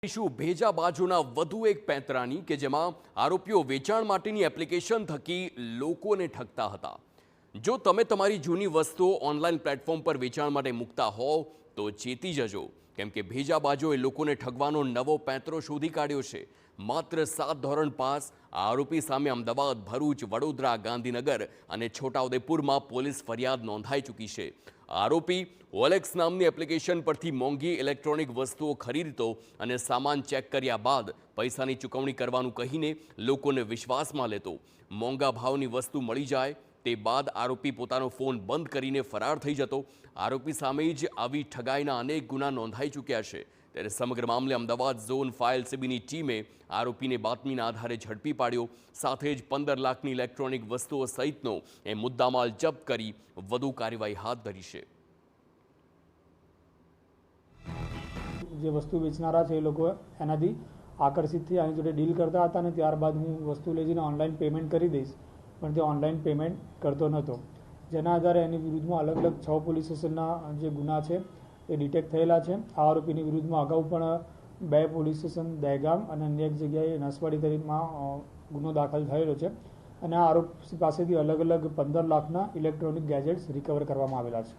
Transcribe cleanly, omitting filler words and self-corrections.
ભેજા બાજુના વધુ એક પેંતરાની કે જેમાં આરોપીઓ વેચાણ માટેની એપ્લિકેશન થકી લોકોને ઠગતા હતા। જો તમે તમારી જૂની વસ્તુઓ ઓનલાઈન પ્લેટફોર્મ પર વેચાણ માટે મૂકતા હોવ તો ચેતી જજો, કેમ કે ભેજા બાજુએ લોકોને ઠગવાનો નવો પેંતરો શોધી કાઢ્યો છે। માત્ર 7 ધોરણ પાસ આરોપી સામે અમદાવાદ, ભરૂચ, વડોદરા, ગાંધીનગર અને છોટાઉદેપુરમાં પોલીસ ફરિયાદ નોંધાઈ ચૂકી છે। આરોપી ઓલેક્સ નામની એપ્લિકેશન પરથી મોંઘી ઇલેક્ટ્રોનિક વસ્તુઓ ખરીદતો અને સામાન ચેક કર્યા બાદ પૈસાની ચૂકવણી કરવાનું કહીને લોકોને વિશ્વાસમાં લેતો। મોંઘા ભાવની વસ્તુ મળી જાય તે બાદ આરોપી પોતાનો ફોન બંધ કરીને ફરાર થઈ જતો। આરોપી સામે જ આવી ઠગાઈના અનેક ગુના નોંધાઈ ચૂક્યા છે। ત્યારે સમગ્ર મામલે અમદાવાદ ઝોન ફાયર સીબીની ટીમે આરોપીને બાતમીના આધારે ઝડપી પાડ્યો। સાથે જ 15 લાખની ઇલેક્ટ્રોનિક વસ્તુઓ સહિતનો મુદ્દામાલ જપ્ત કરી વધુ કાર્યવાહી હાથ ધરી છે। જે વસ્તુ વેચનારા છે એ લોકો એનાથી આકર્ષિત થઈ આની જોડે ડીલ કરતા હતા અને ત્યારબાદ હું વસ્તુ લઈ જઈને ઓનલાઈન પેમેન્ટ કરી દઈશ, પણ તે ઓનલાઈન પેમેન્ટ કરતો નહોતો। જેના આધારે એની વિરુદ્ધમાં અલગ અલગ 6 પોલીસ સ્ટેશનના જે ગુના છે એ ડિટેક્ટ થયેલા છે। આ આરોપીની વિરુદ્ધમાં અગાઉ પણ 2 પોલીસ સ્ટેશન દહેગામ અને અન્ય એક જગ્યાએ નસવાડી તરીકેમાં ગુનો દાખલ થયેલો છે અને આ આરોપી પાસેથી અલગ અલગ 15 લાખના ઇલેક્ટ્રોનિક ગેજેટ્સ રિકવર કરવામાં આવેલા છે।